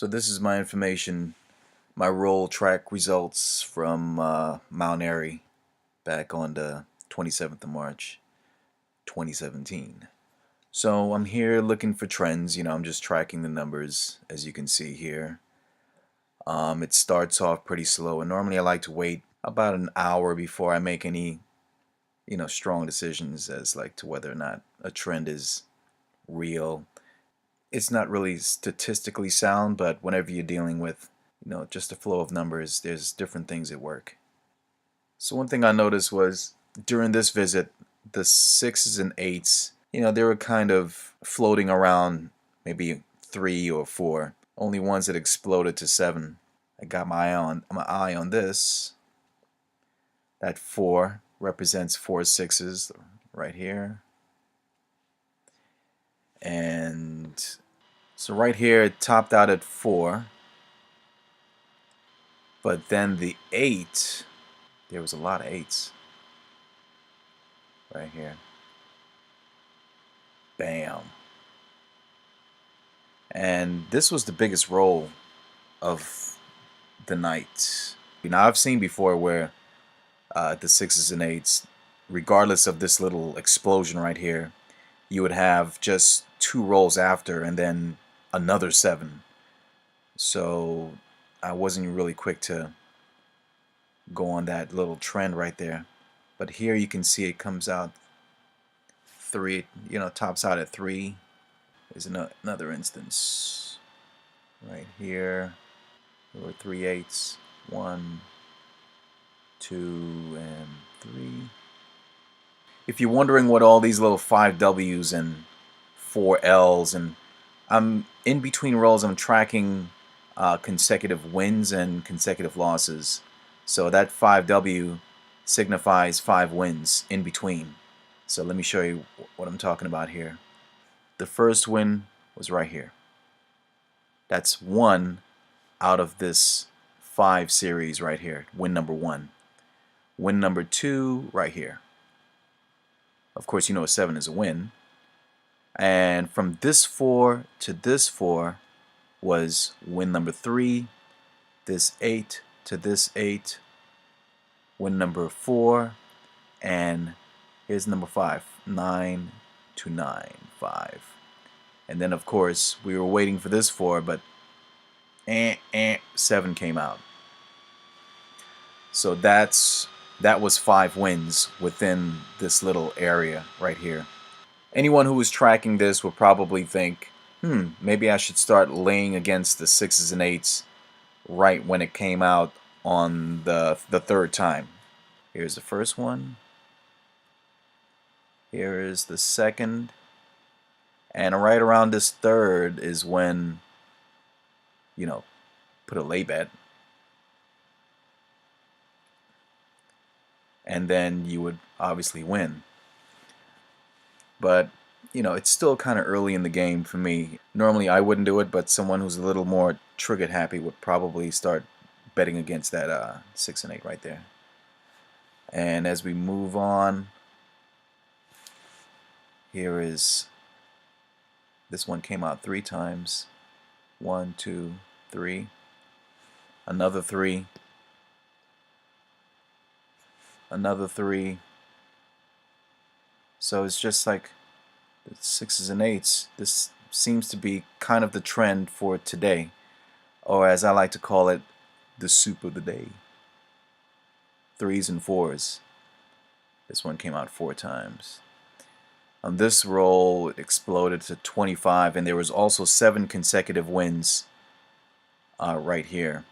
So this is my information, my roll track results from Mt Airy back on the 27th of March, 2017. So I'm here looking for trends. I'm just tracking the numbers, as you can see here. It starts off pretty slow, and normally I like to wait about an hour before I make any, strong decisions as like to whether or not a trend is real. It's not really statistically sound, but whenever you're dealing with, just a flow of numbers, there's different things at work. So one thing I noticed was during this visit, the sixes and eights, they were kind of floating around maybe 3 or 4. Only ones that exploded to 7. I got my eye on this. That 4 represents 4 sixes right here. And so right here it topped out at 4. But then the 8, there was a lot of 8s right here. Bam. And this was the biggest roll of the night. Now I've seen before where the 6s and 8s, regardless of this little explosion right here, you would have just 2 rolls after and then another 7. So I wasn't really quick to go on that little trend right there. But here you can see it comes out 3, tops out at 3. There's another instance right here. There were 3 8s. 1, 2, and 3. If you're wondering what all these little 5 W's and 4 L's, and I'm in between rolls, I'm tracking consecutive wins and consecutive losses. So that 5W signifies 5 wins in between. So let me show you what I'm talking about here. The first win was right here. That's 1 out of this 5 series right here. Win number 1. Win number 2 right here. Of course, a 7 is a win. And from this 4 to this 4 was win number 3. This 8 to this 8. Win number 4. And here's number 5. 9 to 9. 5. And then, of course, we were waiting for this 4, but 7 came out. So that was 5 wins within this little area right here. Anyone who was tracking this would probably think, maybe I should start laying against the 6s and 8s right when it came out on the third time. Here's the first one. Here is the second. And right around this third is when, put a lay bet. And then you would obviously win. But, it's still kind of early in the game for me. Normally I wouldn't do it, but someone who's a little more triggered happy would probably start betting against that 6 and 8 right there. And as we move on, here is, this one came out 3 times. 1, 2, 3. Another 3. Another 3. So it's just like the 6s and 8s. This seems to be kind of the trend for today, or as I like to call it, the soup of the day. 3s and 4s. This one came out 4 times. On this roll, it exploded to 25, and there was also 7 consecutive wins right here.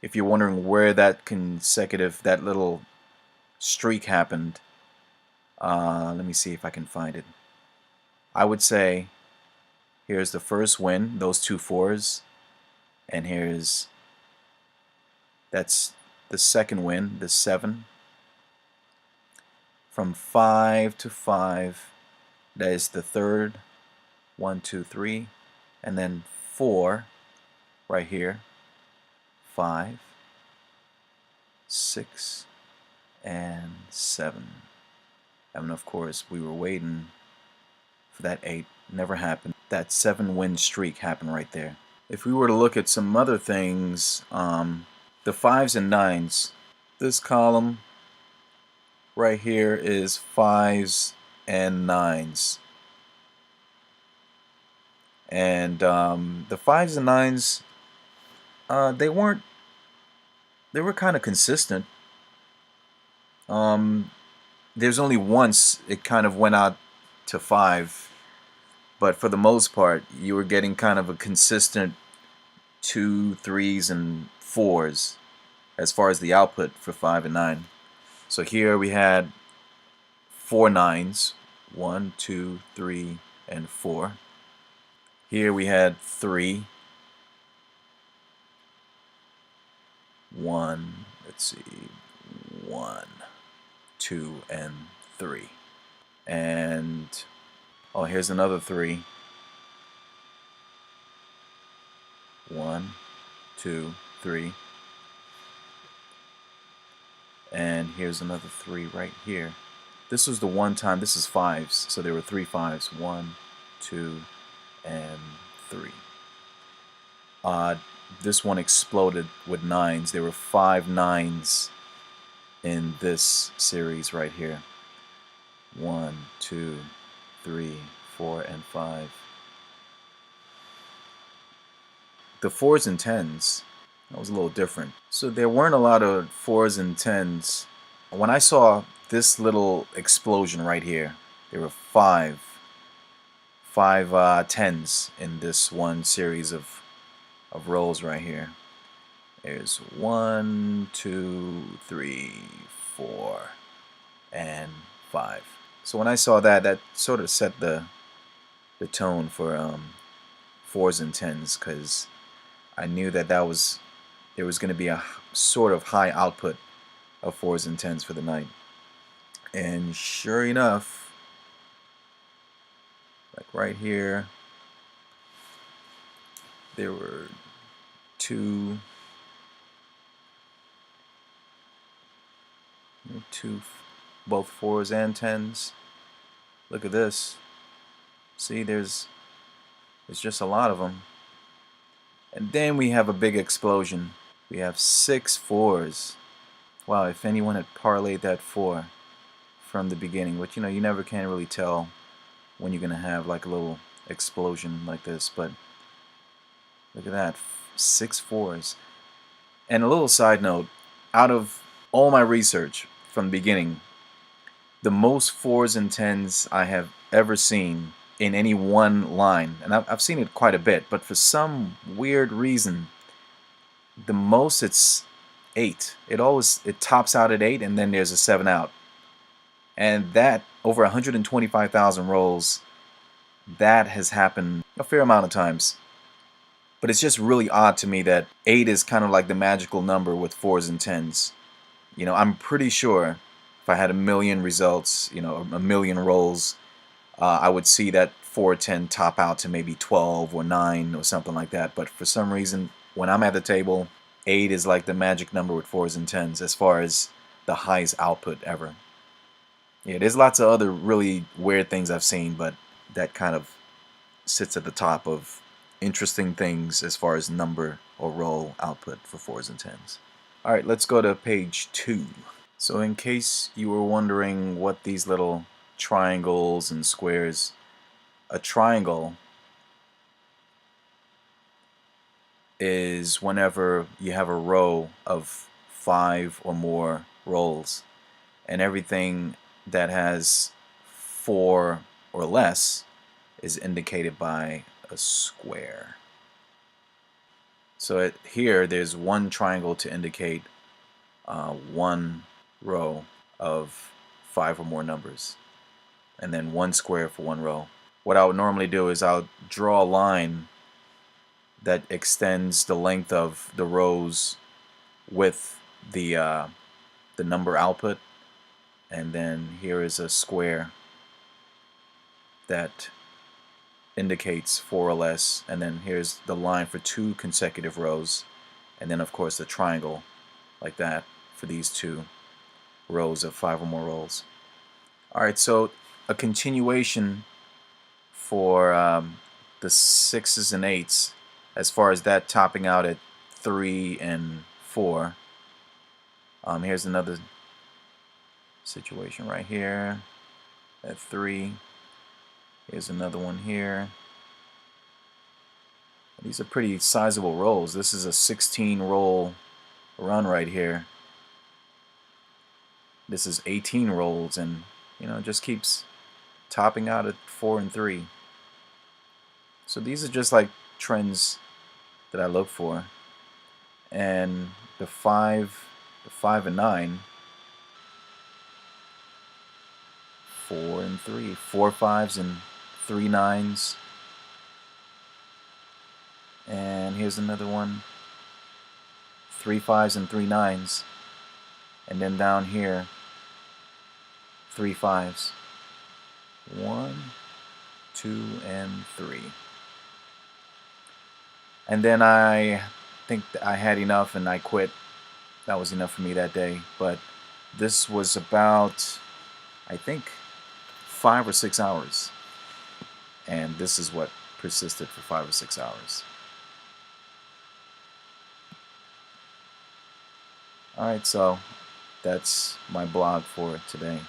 If you're wondering where that little streak happened, let me see if I can find it. I would say here's the first win, those 2 4s, and that's the second win, the 7. From 5 to 5, that is the third. 1, 2, 3, and then 4 right here. 5, 6, and 7. And of course, we were waiting for that 8. Never happened. That 7 win streak happened right there. If we were to look at some other things, the 5s and 9s, this column right here is 5s and 9s. And the 5s and 9s, they were kind of consistent. There's only once it kind of went out to 5, but for the most part, you were getting kind of a consistent 2, 3s, and 4s as far as the output for 5 and 9. So here we had 4 9s, 1, 2, 3, and 4. Here we had 3, 1, let's see, 1, 2, and 3. And oh, here's another 3. 1, 2, 3. And here's another 3 right here. This was the one time, this is 5s, so there were 3 5s. 1, 2, and 3. This one exploded with 9s. There were 5 9s in this series right here. 1, 2, 3, 4, and 5. The 4s and 10s, that was a little different. So there weren't a lot of 4s and 10s. When I saw this little explosion right here, there were 5 10s in this one series of rows right here. There's 1, 2, 3, 4, and 5. So when I saw that, that sort of set the tone for 4s and 10s, because I knew that there was going to be a sort of high output of 4s and 10s for the night. And sure enough, like right here, there were 2, both 4s and 10s. Look at this. See, there's just a lot of them. And then we have a big explosion. We have 6 4s. Wow, if anyone had parlayed that 4 from the beginning, which, you know, you never can really tell when you're going to have like a little explosion like this, but look at that, 6 4s. And a little side note, out of all my research from the beginning, the most 4s and 10s I have ever seen in any one line, and I've seen it quite a bit, but for some weird reason, the most it's 8. It tops out at 8, and then there's a 7 out. And that, over 125,000 rolls, that has happened a fair amount of times. But it's just really odd to me that 8 is kind of like the magical number with 4s and 10s. You know, I'm pretty sure if I had a million results, you know, a million rolls, I would see that 4 or 10 top out to maybe 12 or 9 or something like that. But for some reason, when I'm at the table, 8 is like the magic number with 4s and 10s as far as the highest output ever. Yeah, there's lots of other really weird things I've seen, but that kind of sits at the top of interesting things as far as number or roll output for 4s and 10s. Alright, let's go to page 2. So in case you were wondering what these little triangles and squares, a triangle is whenever you have a row of 5 or more rolls, and everything that has 4 or less is indicated by a square. So here there's one triangle to indicate one row of 5 or more numbers, and then one square for one row. What I would normally do is I'll draw a line that extends the length of the rows with the number output, and then here is a square that indicates 4 or less, and then here's the line for 2 consecutive rows, and then of course the triangle like that for these 2 rows of 5 or more rolls. Alright, so a continuation for the 6s and 8s. as far as that topping out at 3 and 4. Here's another situation right here at 3. Here's another one here. These are pretty sizable rolls. This is a 16 roll run right here. This is 18 rolls, and it just keeps topping out at 4 and 3. So these are just like trends that I look for. And the 5 and 9, 4 and 3, 4 5s and 3 9s. And here's another one, 3 5s and 3 9s. And then down here, 3 5s. 1, 2, and 3. And then I think I had enough and I quit. That was enough for me that day. But this was about, I think, 5 or 6 hours. And this is what persisted for 5 or 6 hours. Alright, so that's my blog for today.